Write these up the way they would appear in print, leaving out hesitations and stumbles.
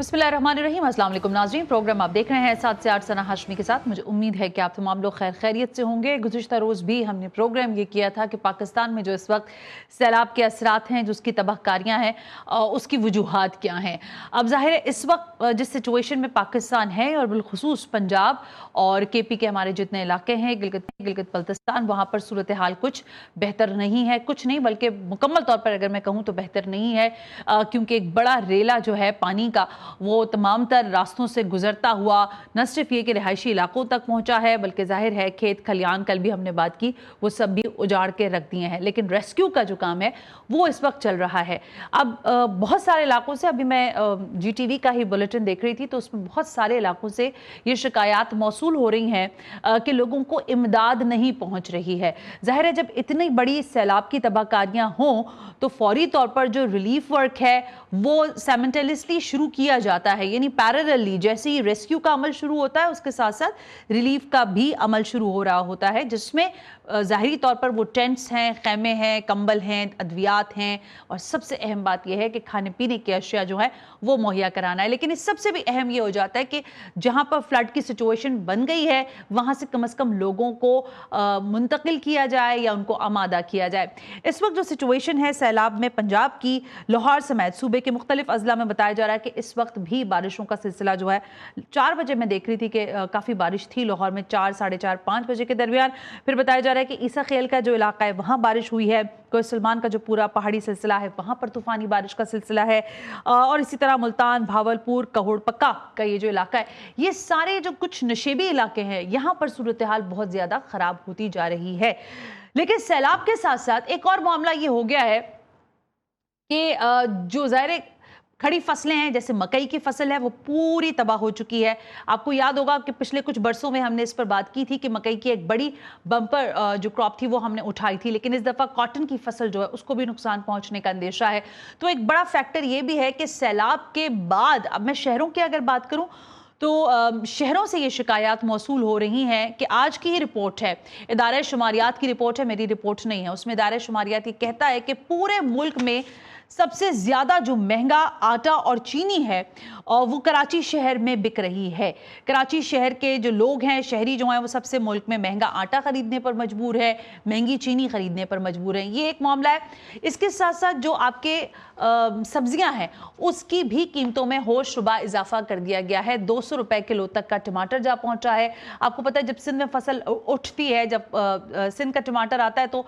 बिस्मिल्लाहिर्रहमानिर्रहीम। अस्सलाम वालेकुम नाज़रीन, प्रोग्राम आप देख रहे हैं 7 से 8 सना हाशमी के साथ। मुझे उम्मीद है कि आप तमाम लोग खैर खैरियत से होंगे। गुज़िश्ता रोज़ भी हमने प्रोग्राम ये किया था कि पाकिस्तान में जो इस वक्त सैलाब के असरात हैं, जो उसकी तबाहकारियाँ हैं, उसकी वजूहात क्या हैं। अब ज़ाहिर है इस वक्त जिस सिचुएशन में पाकिस्तान है और बिलखुसूस पंजाब और KP के हमारे जितने इलाके हैं, गिलगित बल्तिस्तान, वहाँ पर सूरत हाल कुछ बेहतर नहीं है। कुछ नहीं बल्कि मुकम्मल तौर पर अगर मैं कहूँ तो बेहतर नहीं है, क्योंकि एक बड़ा रेला जो है पानी का वो तमाम तर रास्तों से गुजरता हुआ न सिर्फ ये कि रिहायशी इलाकों तक पहुंचा है, बल्कि जाहिर है खेत खलियान, कल भी हमने बात की, वो सब भी उजाड़ के रख दिए हैं। लेकिन रेस्क्यू का जो काम है वो इस वक्त चल रहा है। अब बहुत सारे इलाकों से, अभी मैं GTV का ही बुलेटिन देख रही थी तो उसमें बहुत सारे इलाकों से ये शिकायत मौसूल हो रही हैं कि लोगों को इमदाद नहीं पहुंच रही है। जाहिर है जब इतनी बड़ी सैलाब की तबाहकारियां हों तो फौरी तौर पर जो रिलीफ वर्क है वो साइमल्टेनियसली शुरू किया जाता है, यानी पैरेलली जैसे ही रेस्क्यू का अमल शुरू होता है उसके साथ साथ रिलीफ का भी अमल शुरू हो रहा होता है, जिसमें ज़ाहिरी तौर पर वो टेंट्स हैं, खैमे हैं, कंबल हैं, अद्वियात हैं और सबसे अहम बात यह है कि खाने पीने की अशिया जो है वो मुहैया कराना है। लेकिन इस सबसे भी अहम ये हो जाता है कि जहाँ पर फ्लड की सिचुएशन बन गई है वहाँ से कम लोगों को मुंतकिल किया जाए या उनको आमादा किया जाए। इस वक्त जो सिचुएशन है सैलाब में पंजाब की, लाहौर समेत सूबे के मुख्तलिफ अजला में बताया जा रहा है कि इस वक्त भी बारिशों का सिलसिला जो है 4 बजे मैं देख रही थी कि काफ़ी बारिश थी लाहौर में, 4, साढ़े 4, 5 बजे के दरमियान। फिर बताया जा रहा है कि ईसा खेल का जो इलाका है वहाँ बारिश हुई है, कोई सलमान का जो पूरा पहाड़ी सिलसिला है वहाँ पर तूफ़ानी बारिश का सिलसिला है, और इसी तरह मुल्तान, भावलपुर, कहोड़ पक्का का ये जो इलाका है, ये सारे जो कुछ नशेबी इलाके हैं यहाँ पर सूरत हाल बहुत ज़्यादा ख़राब होती जा रही है। लेकिन सैलाब के साथ साथ एक और मामला ये हो गया है कि जो ज़ाहिर खड़ी फसलें हैं, जैसे मकई की फसल है वो पूरी तबाह हो चुकी है। आपको याद होगा कि पिछले कुछ बरसों में हमने इस पर बात की थी कि मकई की एक बड़ी बम्पर जो क्रॉप थी वो हमने उठाई थी, लेकिन इस दफ़ा कॉटन की फसल जो है उसको भी नुकसान पहुंचने का अंदेशा है। तो एक बड़ा फैक्टर ये भी है कि सैलाब के बाद, अब मैं शहरों की अगर बात करूं तो शहरों से ये शिकायत मौसूल हो रही हैं कि आज की ही रिपोर्ट है, इदारे शुमारियात की रिपोर्ट है, मेरी रिपोर्ट नहीं है, उसमें इदारे शुमारियात ये कहता है कि पूरे मुल्क में सबसे ज्यादा जो महंगा आटा और चीनी है और वो कराची शहर में बिक रही है। कराची शहर के जो लोग हैं, शहरी जो हैं, वो सबसे मुल्क में महंगा आटा खरीदने पर मजबूर है, महंगी चीनी खरीदने पर मजबूर है। ये एक मामला है। इसके साथ साथ जो आपके सब्जियां हैं उसकी भी कीमतों में होश रुबा इजाफा कर दिया गया है। 200 रुपए किलो तक का टमाटर जा पहुंचा है। आपको पता है जब सिंध में फसल उठती है, जब सिंध का टमाटर आता है तो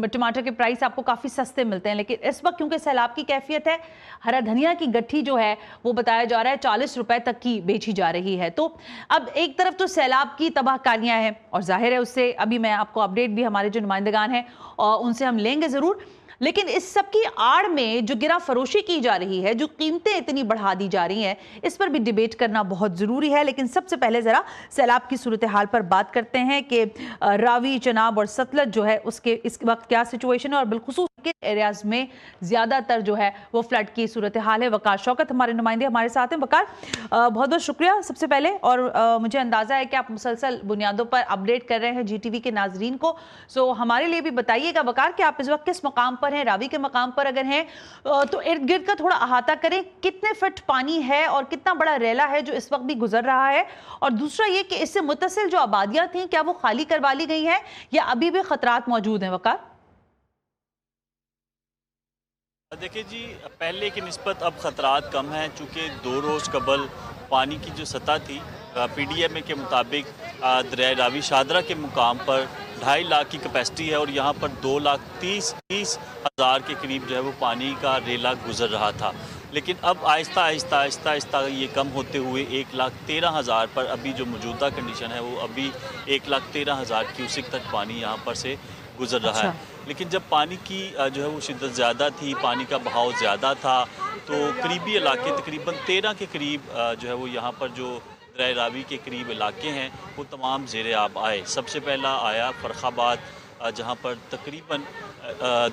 टमाटर के प्राइस आपको काफ़ी सस्ते मिलते हैं, लेकिन इस वक्त क्योंकि सैलाब की कैफियत है, हरा धनिया की गट्ठी जो है वो बताया जा रहा है 40 रुपए तक की बेची जा रही है। तो अब एक तरफ तो सैलाब की तबाहकारियां हैं और जाहिर है उससे अभी मैं आपको अपडेट भी हमारे जो नुमाइंदगान हैं और उनसे हम लेंगे ज़रूर, लेकिन इस सब की आड़ में जो गिरा फरोशी की जा रही है, जो कीमतें इतनी बढ़ा दी जा रही हैं, इस पर भी डिबेट करना बहुत ज़रूरी है। लेकिन सबसे पहले ज़रा सैलाब की सूरत हाल पर बात करते हैं कि रावी, चनाब और सतलज जो है उसके इस वक्त क्या सिचुएशन है और बिलखुसूस किन एरियाज में ज़्यादातर जो है वो फ्लड की सूरत हाल है। वकार शौकत हमारे नुमाइंदे हमारे साथ हैं। वकार, बहुत बहुत शुक्रिया सबसे पहले, और मुझे अंदाज़ा है कि आप मुसलसल बुनियादों पर अपडेट कर रहे हैं GTV के नाजरीन को, सो हमारे लिए भी बताइएगा वकार कि आप इस वक्त किस मकाम पर हैं, रावी के मकाम पर अगर हैं तो इर्द गिर्द का थोड़ा अहाता करें, कितने फीट पानी है और कितना बड़ा रेला है जो इस वक्त भी गुजर रहा है, और दूसरा ये कि इससे मुत्तसिल जो आबादियां थी क्या वो खाली करवा ली गई हैं या अभी भी खतरात मौजूद हैं। वकार, देखिए जी, पहले की निस्बत अब ख़तरात कम हैं, चूँकि 2 रोज़ कबल पानी की जो सतह थी PDMA के मुताबिक दरिया रावी शादरा के मुकाम पर 2.5 लाख की कैपेसिटी है और यहाँ पर 2,30,000 के करीब जो है वो पानी का रेला गुजर रहा था। लेकिन अब आहिस्ता आहिस्ता ये कम होते हुए 1,13,000 पर अभी जो मौजूदा कंडीशन है वो अभी 1,13,000 क्यूसिक तक पानी यहाँ पर से गुजर रहा है। लेकिन जब पानी की जो है वो शिद्दत ज़्यादा थी, पानी का बहाव ज़्यादा था, तो करीबी इलाके तकरीबन 13 के करीब जो है वो यहाँ पर जो दरिया रावी के करीब इलाके हैं वो तमाम ज़ेरे आब आए। सबसे पहला आया फ़र्खाबाद, जहाँ पर तकरीबन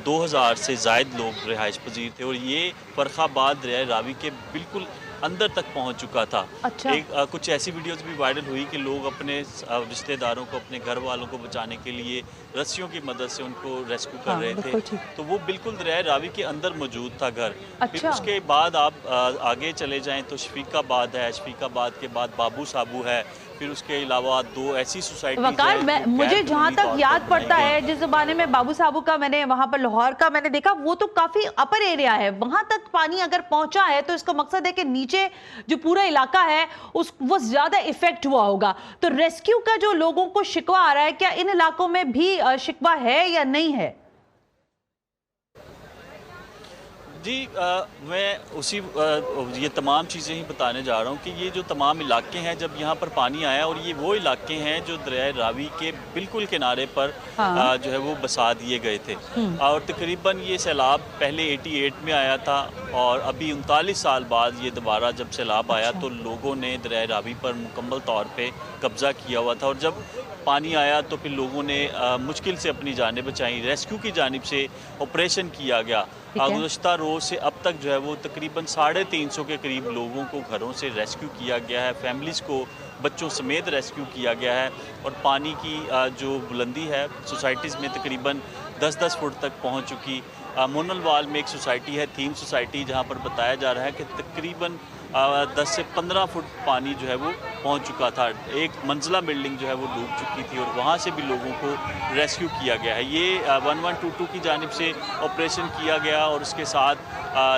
2000 से ज़ायद लोग रिहाइश पजीर थे, और ये फ़र्खाबाद दरिया रावी के बिल्कुल अंदर तक पहुंच चुका था। अच्छा। कुछ ऐसी वीडियोस भी वायरल हुई कि लोग अपने रिश्तेदारों को, अपने घर वालों को बचाने के लिए रस्सियों की मदद से उनको रेस्क्यू कर रहे थे। तो वो बिल्कुल दरिया रावी के अंदर मौजूद था घर। अच्छा। फिर उसके बाद आप आगे चले जाएं तो शफीकाबाद है, शफीकाबाद के बाद बाबू साबू है, फिर उसके अलावा 2 ऐसी सोसाइटी वकार, मुझे जहाँ तक याद पड़ता है, जिस ज़माने में बाबू साहबू का मैंने वहाँ पर लाहौर का मैंने देखा, वो तो काफी अपर एरिया है, वहां तक पानी अगर पहुंचा है तो इसका मकसद है कि नीचे जो पूरा इलाका है वो ज्यादा इफेक्ट हुआ होगा। तो रेस्क्यू का जो लोगों को शिकवा आ रहा है, क्या इन इलाकों में भी शिकवा है या नहीं है? जी मैं उसी ये तमाम चीज़ें ही बताने जा रहा हूँ कि ये जो तमाम इलाके हैं, जब यहाँ पर पानी आया, और ये वो इलाके हैं जो दरिया रावी के बिल्कुल किनारे पर हाँ। जो है वो बसा दिए गए थे। और तकरीबन ये सैलाब पहले 88 में आया था, और अभी 39 साल बाद ये दोबारा जब सैलाब आया तो लोगों ने दरिया रावी पर मुकम्मल तौर पर कब्ज़ा किया हुआ था। और जब पानी आया तो फिर लोगों ने मुश्किल से अपनी जानें बचाई, रेस्क्यू की जानिब से ऑपरेशन किया गया। गुज़श्ता रोज़ से अब तक जो है वो तकरीबन 350 के करीब लोगों को घरों से रेस्क्यू किया गया है, फैमिलीज़ को बच्चों समेत रेस्क्यू किया गया है। और पानी की जो बुलंदी है सोसाइटीज़ में तकरीबन 10-10 फुट तक पहुंच चुकी। मोनलवाल में एक सोसाइटी है, थीम सोसाइटी, जहां पर बताया जा रहा है कि तकरीबन 10 से 15 फुट पानी जो है वो पहुंच चुका था। एक मंजिला बिल्डिंग जो है वो डूब चुकी थी, और वहां से भी लोगों को रेस्क्यू किया गया है। ये 1122 की जानिब से ऑपरेशन किया गया, और उसके साथ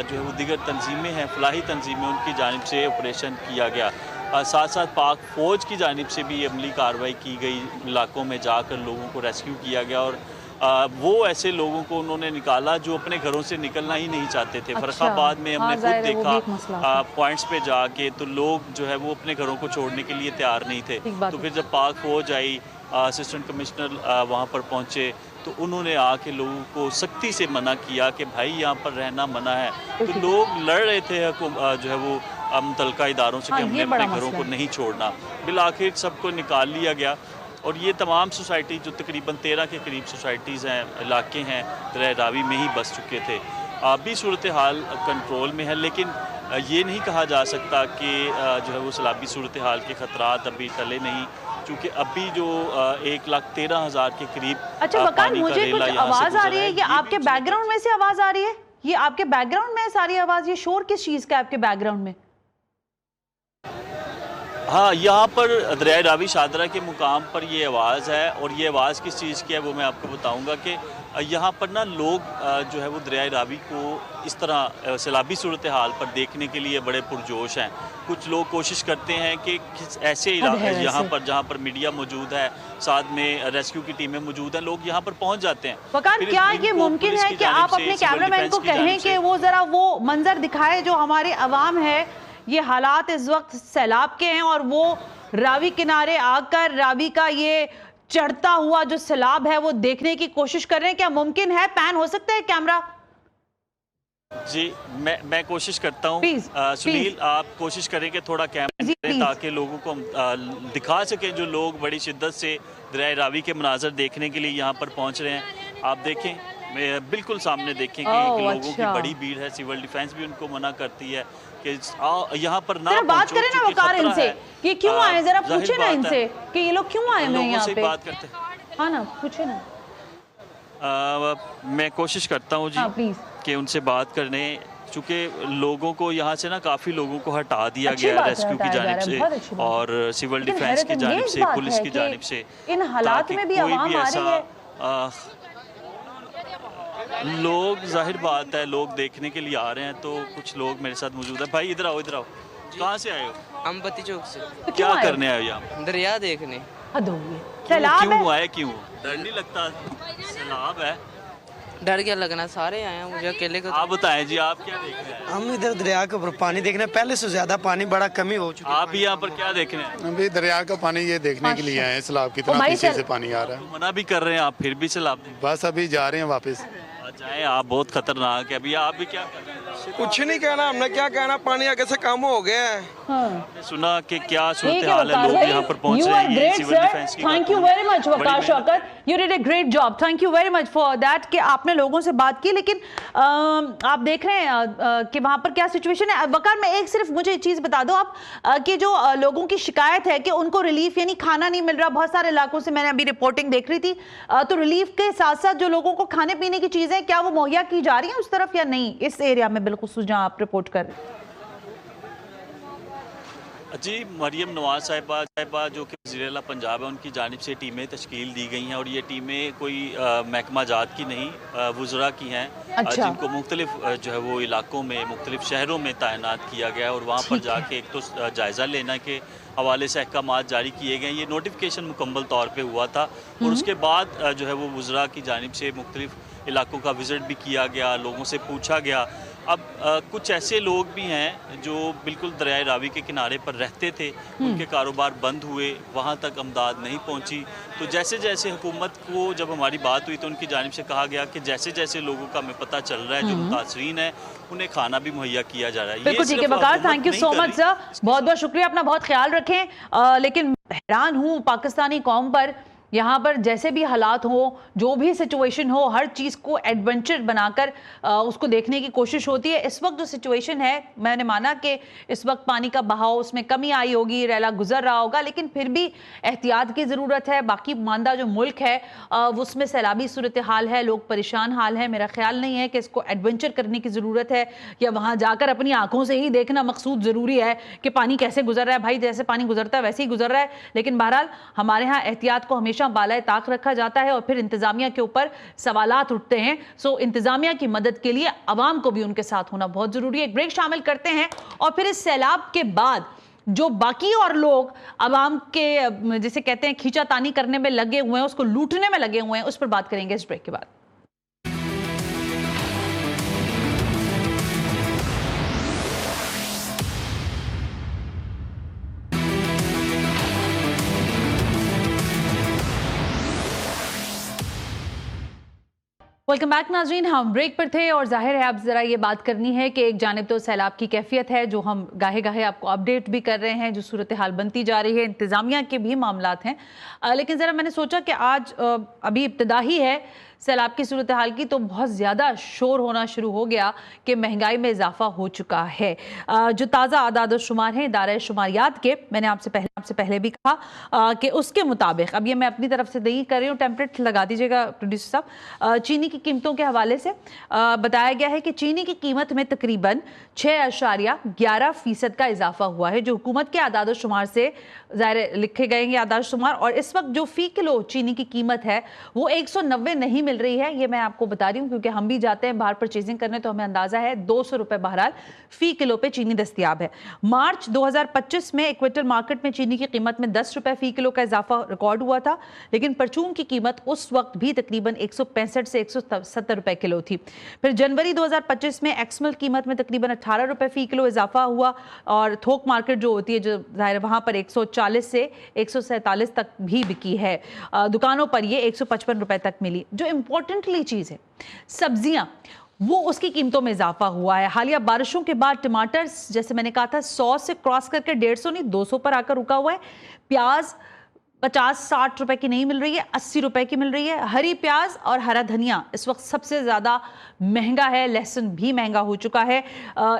जो है वो दीगर तंजीमें हैं, फलाही तंजीमें, उनकी जानिब से ऑपरेशन किया गया। साथ साथ पाक फ़ौज की जानिब से भी अमली कार्रवाई की गई, इलाकों में जाकर लोगों को रेस्क्यू किया गया। और वो ऐसे लोगों को उन्होंने निकाला जो अपने घरों से निकलना ही नहीं चाहते थे। फर्रुखाबाद में हमने खुद देखा पॉइंट्स पे जाके, तो लोग जो है वो अपने घरों को छोड़ने के लिए तैयार नहीं थे। तो फिर जब पाक फ़ौज आई, असिस्टेंट कमिश्नर वहाँ पर पहुँचे, तो उन्होंने आके लोगों को सख्ती से मना किया कि भाई यहाँ पर रहना मना है। तो लोग लड़ रहे थे जो है वो मुतल्लिका इदारों से कि हमने अपने घरों को नहीं छोड़ना। बिल आखिर सबको निकाल लिया गया। और ये तमाम सोसाइटी जो तकरीबन 13 के करीब सोसाइटीज़ हैं, इलाके हैं, दरिया रावी में ही बस चुके थे। अभी सूरत हाल कंट्रोल में है, लेकिन ये नहीं कहा जा सकता कि जो है वो सैलाबी सूरत हाल के ख़तरात अभी टले नहीं, क्योंकि अभी जो 1,13,000 के करीब। अच्छा वकार, मुझे कुछ आवाज़ आ रही है, ये आपके बैकग्राउंड में से आवाज़ आ रही है? ये आपके बैकग्राउंड में सारी आवाज़, ये शोर किस चीज़ का है आपके बैकग्राउंड में? हाँ, यहाँ पर दरिया रावी शादरा के मुकाम पर ये आवाज़ है, और ये आवाज़ किस चीज़ की है वो मैं आपको बताऊँगा कि यहाँ पर ना लोग जो है वो दरिया रावी को इस तरह सैलाबी सूरत हाल पर देखने के लिए बड़े पुरजोश हैं। कुछ लोग कोशिश करते हैं कि ऐसे इलाके यहाँ पर जहाँ पर मीडिया मौजूद है, साथ में रेस्क्यू की टीमें मौजूद हैं, लोग यहाँ पर पहुँच जाते हैं। वकार, क्या ये मुमकिन है कि आप अपने कैमरामैन को कहें कि वो ज़रा वो मंजर दिखाए जो हमारे अवाम है, ये हालात इस वक्त सैलाब के हैं, और वो रावी किनारे आकर रावी का ये चढ़ता हुआ जो सैलाब है वो देखने की कोशिश कर रहे हैं? क्या मुमकिन है? पैन हो सकता है कैमरा? जी मैं कोशिश करता हूँ। सुनील, आप कोशिश करें कि थोड़ा कैमरा करें ताकि लोगों को हम दिखा सकें, जो लोग बड़ी शिद्दत से दरिया रावी के मनाजर देखने के लिए यहाँ पर पहुँच रहे हैं। आप देखें, बिल्कुल सामने देखें कि लोगों की बड़ी भीड़ है। सिविल डिफेंस भी उनको मना करती है कि यहाँ पर ना बात करें ना वकार इनसे कि क्यों आए, जरा पूछे ना इनसे कि ये लोग क्यों आए हैं यहाँ पे। बात करते हाँ ना, पूछे ना। मैं कोशिश करता हूँ जी कि उनसे बात करने, चूँकि लोगों को यहाँ से ना काफ़ी लोगों को हटा दिया गया रेस्क्यू की जानिब से, और सिविल डिफेंस की जानिब से, पुलिस की जानिब से। इन हालात में भी आवाम आ रही है। लोग, जाहिर बात है, लोग देखने के लिए आ रहे हैं, तो कुछ लोग मेरे साथ मौजूद है। भाई इधर आओ, इधर आओ। कहाँ से आए हो? हम बत्ती चौक से। तो क्या करने आए हो यहाँ? दरिया देखने। क्यों आए? क्यों डर नहीं लगता? सैलाब है, डर क्या लगना, सारे आए हैं, मुझे अकेले को। आप बताएं जी, आप क्या देख रहे हैं? हम इधर दरिया के ऊपर पानी देखने, पहले से ज्यादा पानी बड़ा कमी हो चुकी है। आप भी यहाँ पर क्या देख रहे हैं? अभी दरिया का पानी ये देखने के लिए आए हैं, सैलाब कितना पीछे से पानी आ रहा है। मना भी कर रहे हैं आप, फिर भी सैलाब? बस अभी जा रहे हैं वापस। जाए, आप बहुत खतरनाक है। अभी आप भी क्या कर रहे हैं? कुछ नहीं कहना, हमने क्या कहना, पानी आगे से कम हो गया है। हाँ। सुना कि क्या ठीक सूरत है हाल है, वकार लोग भाई, यहाँ पर पहुंच you रहे are हैं, ये great सिविल sir, डिफेंस की thank you Khatoon very much बड़ी वकार मेहनत Shaukat, you did a great job, thank you very much for that कि आपने लोगों से बात की। लेकिन आप देख रहे हैं कि वहां पर क्या सिचुएशन है। वकार में एक सिर्फ मुझे चीज बता दो आप कि जो लोगों की शिकायत है कि उनको रिलीफ यानी खाना नहीं मिल रहा, बहुत सारे इलाकों से मैंने अभी रिपोर्टिंग देख रही थी, तो रिलीफ के साथ साथ जो लोगों को खाने पीने की चीजें क्या वो मुहैया की जा रही है उस तरफ या नहीं, इस एरिया में बिल्कुल जहां आप रिपोर्ट कर रहे हैं? जी, मरियम नवाज साहिबा जो कि वज़ीर-ए-आला पंजाब है, उनकी जानिब से टीमें तश्कील दी गई हैं और ये टीमें कोई महकमा जात की नहीं, वुज़रा की हैं। अच्छा। जिनको मुख्तलिफ जो है वो इलाकों में, मुख्तलिफ शहरों में तैनात किया गया है और वहाँ पर जाके एक तो जायज़ा लेना के हवाले से अहकामात जारी किए गए। ये नोटिफिकेशन मुकम्मल तौर पे हुआ था और उसके बाद जो है वो वुज़रा की जानिब से मुख्तलिफ इलाकों का विज़िट भी किया गया, लोगों से पूछा गया। अब कुछ ऐसे लोग भी हैं जो बिल्कुल दरियाए रावी के किनारे पर रहते थे, उनके कारोबार बंद हुए, वहाँ तक अमदाद नहीं पहुँची। तो जैसे जैसे हुकूमत को जब हमारी बात हुई तो उनकी जानिब से कहा गया कि जैसे जैसे लोगों का हमें पता चल रहा है जो मुतासरीन है उन्हें खाना भी मुहैया किया जा रहा है। बिल्कुल ठीक है Waqar, thank you so much sir, बहुत बहुत शुक्रिया, अपना बहुत ख्याल रखें। लेकिन हैरान हूँ पाकिस्तानी कौम पर, यहाँ पर जैसे भी हालात हो, जो भी सिचुएशन हो, हर चीज़ को एडवेंचर बनाकर उसको देखने की कोशिश होती है। इस वक्त जो सिचुएशन है, मैंने माना कि इस वक्त पानी का बहाव उसमें कमी आई होगी, रैला गुजर रहा होगा, लेकिन फिर भी एहतियात की ज़रूरत है। बाकी मानदा जो मुल्क है उसमें सैलाबी सूरत हाल है, लोग परेशान हाल है। मेरा ख्याल नहीं है कि इसको एडवेंचर करने की ज़रूरत है या वहाँ जाकर अपनी आँखों से ही देखना मकसूद ज़रूरी है कि पानी कैसे गुजर रहा है। भाई जैसे पानी गुजरता है वैसे ही गुजर रहा है, लेकिन बहरहाल हमारे यहाँ एहतियात को हमेशा बालाए ताक रखा जाता है और फिर इंतजामिया के ऊपर सवालात उठते हैं। सो इंतजामिया की मदद के लिए अवाम को भी उनके साथ होना बहुत जरूरी है। एक ब्रेक शामिल करते हैं और फिर इस सैलाब के बाद जो बाकी और लोग अवाम के जिसे कहते हैं खींचातानी करने में लगे हुए हैं, उसको लूटने में लगे हुए हैं, उस पर बात करेंगे इस ब्रेक के बाद। वेलकम बैक नाज़रीन, हम ब्रेक पर थे और जाहिर है अब ज़रा ये बात करनी है कि एक जानिब तो सैलाब की कैफियत है जो हम गाहे गाहे आपको अपडेट भी कर रहे हैं, जो सूरत हाल बनती जा रही है, इंतज़ामिया के भी मामलात हैं, लेकिन ज़रा मैंने सोचा कि आज अभी इब्तिदा ही है सैलाब की सूरत हाल की, तो बहुत ज़्यादा शोर होना शुरू हो गया कि महंगाई में इजाफा हो चुका है। जो ताज़ा आदाद शुमार हैं इदारे शुमारियात के, मैंने आपसे पहले भी कहा कि उसके मुताबिक, अब ये मैं अपनी तरफ से नहीं कर रही हूँ, टेम्पलेट लगा दीजिएगा प्रोड्यूसर साहब, चीनी की कीमतों के हवाले से बताया गया है कि चीनी की कीमत में तकरीबन 6.11% का इजाफा हुआ है, जो हुकूमत के आदाद शुमार से ज़ाहिर लिखे गए हैं आदाद शुमार। और इस वक्त जो फ़ी किलो चीनी की कीमत है वो 190 नहीं मिल रही है, ये मैं आपको बता रही हूँ क्योंकि हम भी जाते हैं बाहर परचेजिंग करने, तो हमें अंदाजा है 200 रुपए बहरहाल फी किलो पे चीनी दस्तियाब है। मार्च 2025 में इक्वेटर मार्केट में चीनी की कीमत में 10 रुपए फी किलो का इजाफा रिकॉर्ड हुआ था, लेकिन परचून की कीमत उस वक्त भी तकरीबन 165 से 170 रुपए किलो थी। फिर जनवरी 2025 में एक्समल कीमत में तकरीबन 18 रुपए फी किलो इजाफा हुआ और थोक मार्केट जो होती है जो जाहिर वहां पर 140 से 147 तक भी बिकी है, दुकानों पर ये 155 रुपए तक मिली। जो इंपॉर्टेंटली चीज है सब्जियां, वो उसकी कीमतों में इजाफा हुआ है। हालिया बारिशों के बाद टमाटर जैसे मैंने कहा था 100 से क्रॉस करके 150 नहीं 200 पर आकर रुका हुआ है। प्याज 50-60 रुपए की नहीं मिल रही है, 80 रुपए की मिल रही है। हरी प्याज और हरा धनिया इस वक्त सबसे ज़्यादा महंगा है, लहसुन भी महंगा हो चुका है।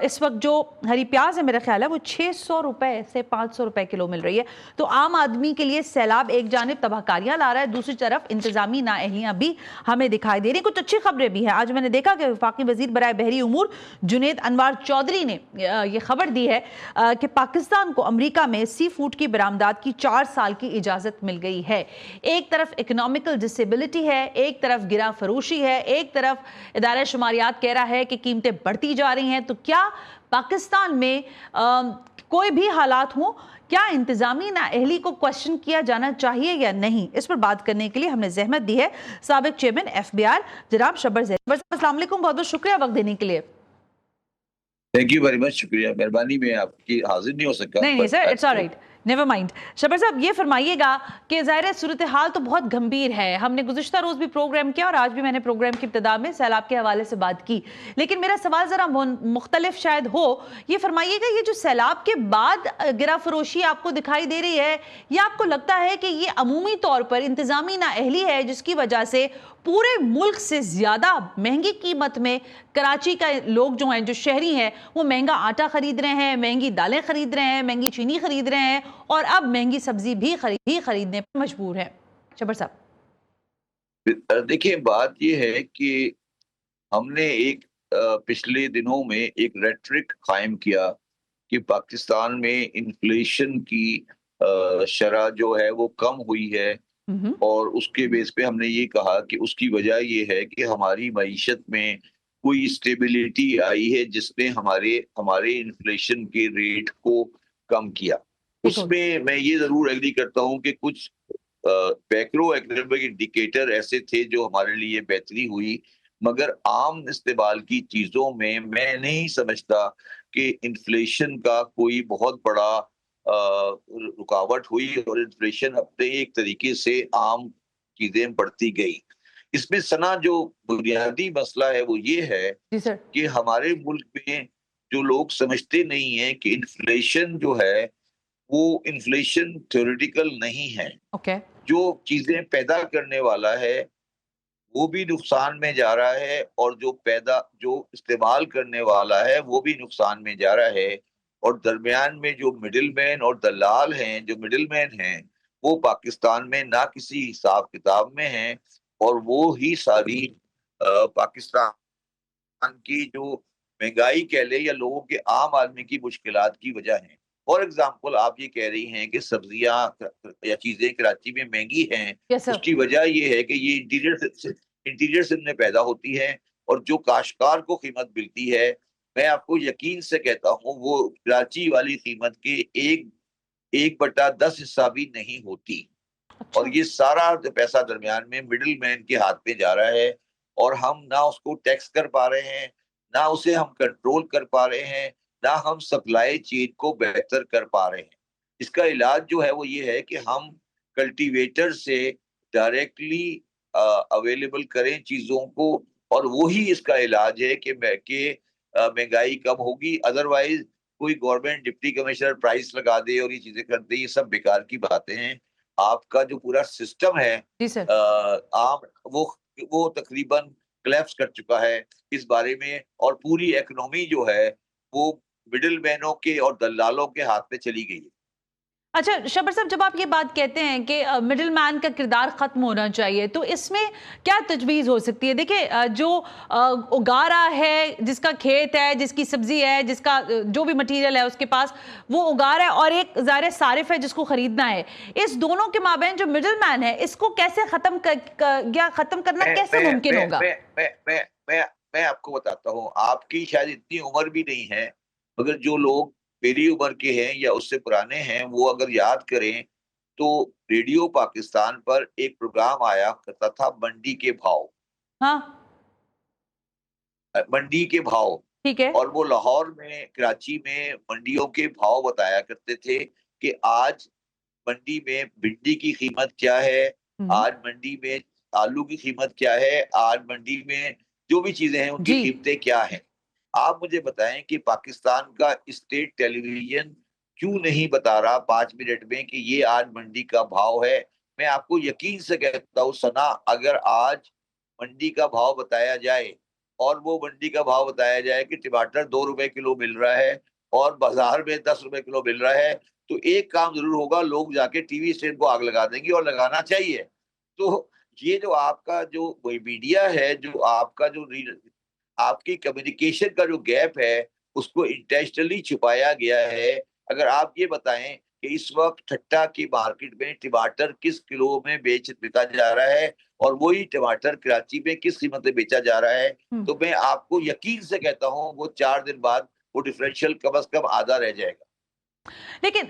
इस वक्त जो हरी प्याज है मेरा ख्याल है वो 600 रुपए से 500 रुपए किलो मिल रही है। तो आम आदमी के लिए सैलाब एक जानिब तबाहकारियां ला रहा है, दूसरी तरफ इंतजामी नाअहलियां भी हमें दिखाई दे रही। कुछ अच्छी खबरें भी हैं। आज मैंने देखा कि वफाकी वजीर बराए बहरी उमूर जुनेद अनवार चौधरी ने यह खबर दी है कि पाकिस्तान को अमरीका में सी फूड की बरामदात की 4 साल की इजाज़त मिल गई है। एक तरफ इकोनॉमिकल डिसेबिलिटी है, एक तरफ गिरा फरोशी है, एक तरफ इदारा शुमारियात कह रहा है कि कीमतें बढ़ती जा रही हैं। तो क्या पाकिस्तान में कोई भी हालात हो, क्या इंतजामी नाअहली को क्वेश्चन किया जाना चाहिए या नहीं? इस पर बात करने के लिए हमने जहमत दी है साबिक चेयरमैन FBR जनाब शब्बर ज़ैद। अस्सलाम वालेकुम, बहुत बहुत शुक्रिया वक्त देने के लिए। थैंक यू वेरी मच, शुक्रिया, मेहरबानी, में आपकी हाजिर नहीं हो सका। नहीं sir, it's alright. Never mind. Shabbar साहब, ये फरमाइएगा कि ज़ाहिर है सूरत हाल तो बहुत गंभीर है। हमने गुज़िश्ता रोज़ भी प्रोग्राम किया और आज भी मैंने प्रोग्राम की इब्तिदा में सैलाब के हवाले से बात की, लेकिन मेरा सवाल ज़रा मुख्तलिफ शायद हो। ये फरमाइएगा, ये जो सैलाब के बाद गिरा फरोशी आपको दिखाई दे रही है, या आपको लगता है कि ये अमूमी तौर पर इंतज़ामी नाअहली है जिसकी वजह से पूरे मुल्क से ज़्यादा महंगी कीमत में कराची का लोग जो हैं, जो शहरी हैं, वो महंगा आटा खरीद रहे हैं, महंगी दालें खरीद रहे हैं, महंगी चीनी खरीद रहे हैं और अब महंगी सब्जी भी खरीदने पर मजबूर है? शबर साहब, देखिए, बात ये है कि हमने एक पिछले दिनों में एक रेटरिक कायम किया कि पाकिस्तान में इन्फ्लेशन की शरह जो है वो कम हुई है, और उसके बेस पे हमने ये कहा कि उसकी वजह ये है कि हमारी मईशत में कोई स्टेबिलिटी आई है जिसने हमारे इन्फ्लेशन के रेट को कम किया। उसमें मैं ये जरूर एग्री करता हूँ कि कुछ मैक्रो इकोनॉमिक इंडिकेटर ऐसे थे जो हमारे लिए बेहतरी हुई, मगर आम इस्तेमाल की चीजों में मैं नहीं समझता कि इन्फ्लेशन का कोई बहुत बड़ा रुकावट हुई और इन्फ्लेशन अपने एक तरीके से आम चीजें बढ़ती गई। इसमें सना जो बुनियादी मसला है वो ये है कि हमारे मुल्क में जो लोग समझते नहीं है कि इन्फ्लेशन जो है वो इन्फ्लेशन थ्योरेटिकल नहीं है। जो चीजें पैदा करने वाला है वो भी नुकसान में जा रहा है, और जो इस्तेमाल करने वाला है वो भी नुकसान में जा रहा है, और दरमियान में जो मिडिल मैन और दलाल हैं, जो मिडिल मैन हैं, वो पाकिस्तान में ना किसी हिसाब किताब में हैं, और वो ही सारी पाकिस्तान की जो महंगाई कह ले या लोगों के आम आदमी की मुश्किलात की वजह है। फॉर एग्जाम्पल, आप ये कह रही हैं कि सब्जियां या चीजें कराची में महंगी हैं, उसकी वजह ये है कि ये इंटीरियर सिंध में पैदा होती है, और जो काश्तकार को कीमत मिलती है, मैं आपको यकीन से कहता हूँ, वो कराची वाली कीमत के 1/10 हिस्सा भी नहीं होती। और ये सारा पैसा दरमियान में मिडिल मैन के हाथ में जा रहा है, और हम ना उसको टैक्स कर पा रहे हैं, ना उसे हम कंट्रोल कर पा रहे हैं, ना हम सप्लाई चेन को बेहतर कर पा रहे हैं। इसका इलाज जो है वो ये है कि हम कल्टीवेटर से डायरेक्टली अवेलेबल करें चीजों को, और वही इसका इलाज है कि महंगाई कम होगी। अदरवाइज कोई गवर्नमेंट डिप्टी कमिश्नर प्राइस लगा दे और ये चीजें कर दे, ये सब बेकार की बातें हैं। आपका जो पूरा सिस्टम है आम वो तकरीबन कोलैप्स कर चुका है इस बारे में, और पूरी इकोनॉमी जो है वो मिडिल मैनों के और दलालों के हाथ में चली गई है। अच्छा शबर साहब, जब आप ये बात कहते हैं कि मिडिल मैन का किरदार खत्म होना चाहिए, तो इसमें क्या तजवीज़ हो सकती है? देखिए, जो उगा रहा है, जिसका खेत है, जिसकी सब्जी है, जिसका जो भी मटेरियल है उसके पास, वो उगा रहा है, और एक ज़ाहिर सारिफ है जिसको खरीदना है, इस दोनों के माबैन जो मिडिल मैन है, इसको कैसे खत्म करना कैसे मुमकिन होगा? मैं आपको बताता हूँ, आपकी शायद इतनी उम्र भी नहीं है, मगर जो लोग मेरी उम्र के हैं या उससे पुराने हैं, वो अगर याद करें तो रेडियो पाकिस्तान पर एक प्रोग्राम आया करता था, मंडी के भाव। हाँ, मंडी के भाव, ठीक है। और वो लाहौर में, कराची में मंडियों के भाव बताया करते थे कि आज मंडी में भिंडी की कीमत क्या है, आज मंडी में आलू की कीमत क्या है, आज मंडी में जो भी चीजें हैं उनकी कीमतें क्या हैं। आप मुझे बताएं कि पाकिस्तान का स्टेट टेलीविजन क्यों नहीं बता रहा 5 मिनट में कि ये आज मंडी का भाव है? मैं आपको यकीन से कहता हूँ सना, अगर आज मंडी का भाव बताया जाए, और वो मंडी का भाव बताया जाए कि टमाटर 2 रुपए किलो मिल रहा है और बाजार में 10 रुपए किलो मिल रहा है, तो एक काम जरूर होगा, लोग जाके टीवी स्टैंड को आग लगा देंगे, और लगाना चाहिए। तो ये जो आपका जो मीडिया है, जो आपका जो आपकी कम्युनिकेशन का जो गैप है, उसको इंटेंशनली छुपाया गया है। अगर आप ये बताएं कि इस वक्त ठट्टा की मार्केट में टमाटर किस किलो में बेचा जा रहा है, और वही टमाटर कराची में किस कीमत में बेचा जा रहा है, तो मैं आपको यकीन से कहता हूँ वो 4 दिन बाद वो डिफरेंशियल कम से कम आधा रह जाएगा। लेकिन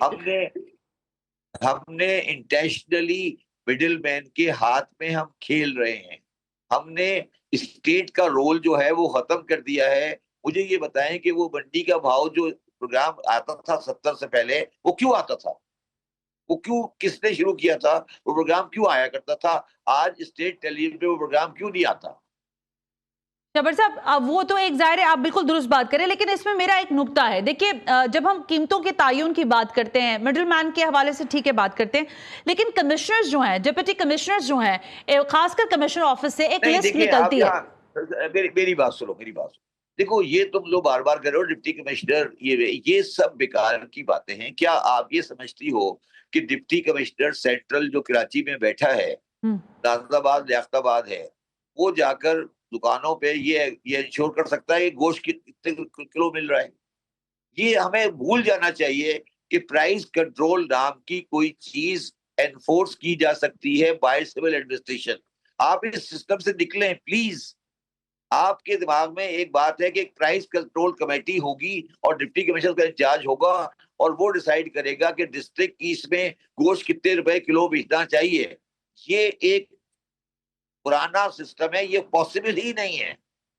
हमने इंटेंशनली मिडिल मैन के हाथ में हम खेल रहे हैं। हमने स्टेट का रोल जो है वो खत्म कर दिया है। मुझे ये बताएं कि वो मंडी का भाव जो प्रोग्राम आता था 70 से पहले, वो क्यों आता था? वो क्यों, किसने शुरू किया था, वो प्रोग्राम क्यों आया करता था, आज स्टेट टेलीविजन पे वो प्रोग्राम क्यों नहीं आता? जबर साहब, वो तो एक जाहिर है, आप बिल्कुल दुरुस्त बात करें, लेकिन इसमें मेरा एक नुक्ता है। देखिए, जब हम कीमतों के तायुन की बात करते हैं, मिडिल मैन के हवाले से ठीक है बात करते हैं, लेकिन कमिश्नर्स जो हैं, डिप्टी कमिश्नर्स जो हैं, खासकर कमिश्नर ऑफिस से एक लिस्ट निकलती है। मेरी बात सुनो, मेरी बात सुनो। देखो, ये तुम लोग बार बार कर रहे हो डिप्टी कमिश्नर, ये सब बेकार की बातें हैं। क्या आप ये समझती हो कि डिप्टी कमिश्नर सेंट्रल जो कराची में बैठा है, नाजिराबाद लियाकताबाद है, वो जाकर दुकानों पे ये इंश्योर कर सकता है कि गोश्त कितने किलो मिल रहा है? ये हमें भूल जाना चाहिए कि प्राइस कंट्रोल नाम की कोई चीज एनफोर्स की जा सकती है बाय सिविल एडमिनिस्ट्रेशन। आप इस सिस्टम से निकलें प्लीज। आपके दिमाग में एक बात है कि एक प्राइस कंट्रोल कमेटी होगी और डिप्टी कमिश्नर का इंचार्ज होगा और वो डिसाइड करेगा कि डिस्ट्रिक्ट की इसमें गोश्त कितने रुपए किलो बेचना चाहिए। ये एक पुराना सिस्टम है, ये पॉसिबल ही नहीं है।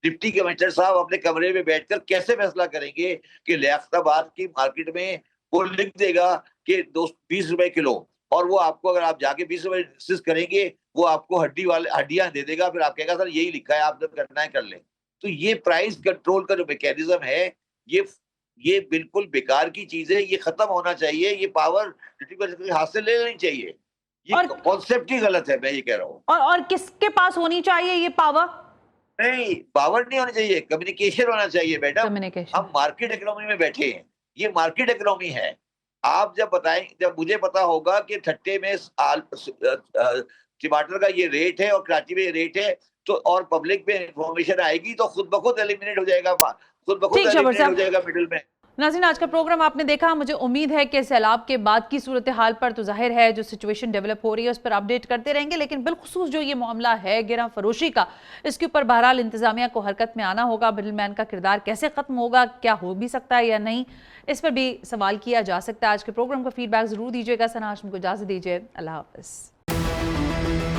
डिप्टी कमिश्नर साहब अपने कमरे में बैठकर कैसे फैसला करेंगे कि लियाकताबाद की मार्केट में वो लिख देगा कि 20 रुपए किलो, और वो आपको, अगर आप जाके 20 रुपए इंसिस्ट करेंगे, वो आपको हड्डियां दे देगा, फिर आप कहेगा सर यही लिखा है, आप जब करना है कर ले। तो ये प्राइस कंट्रोल का जो मैकेनिज्म है, ये बिल्कुल बेकार की चीज है, ये खत्म होना चाहिए। ये पावर डिप्टी कमिश्नर के हाथ से ले लेनी चाहिए। ये कॉन्सेप्ट ही गलत है, मैं ये कह रहा हूँ। और किसके पास होनी चाहिए ये पावर? नहीं, पावर नहीं होनी चाहिए, कम्युनिकेशन होना चाहिए मैडम। कम्युनिकेशन। हम मार्केट इकोनॉमी में बैठे हैं, ये मार्केट इकोनॉमी है। आप जब बताएं, जब मुझे पता होगा कि ठट्टे में टमाटर का ये रेट है और कराची में ये रेट है, तो और पब्लिक में इंफॉर्मेशन आएगी तो खुद ब खुद एलिमिनेट हो जाएगा, खुद ब खुद एलिमिनेट हो जाएगा मिडिल में। नाज़रीन, आज का प्रोग्राम आपने देखा। मुझे उम्मीद है कि सैलाब के बाद की सूरत हाल पर तो जाहिर है जो सिचुएशन डेवलप हो रही है उस पर अपडेट करते रहेंगे, लेकिन बिलखुसूस जो ये मामला है गिरह फरोशी का, इसके ऊपर बहरहाल इंतजामिया को हरकत में आना होगा। मिडिल मैन का किरदार कैसे खत्म होगा, क्या हो भी सकता है या नहीं, इस पर भी सवाल किया जा सकता है। आज के प्रोग्राम का फीडबैक जरूर दीजिएगा। सना हाशमी को इजाजत दीजिए। अल्लाह हाफिज़।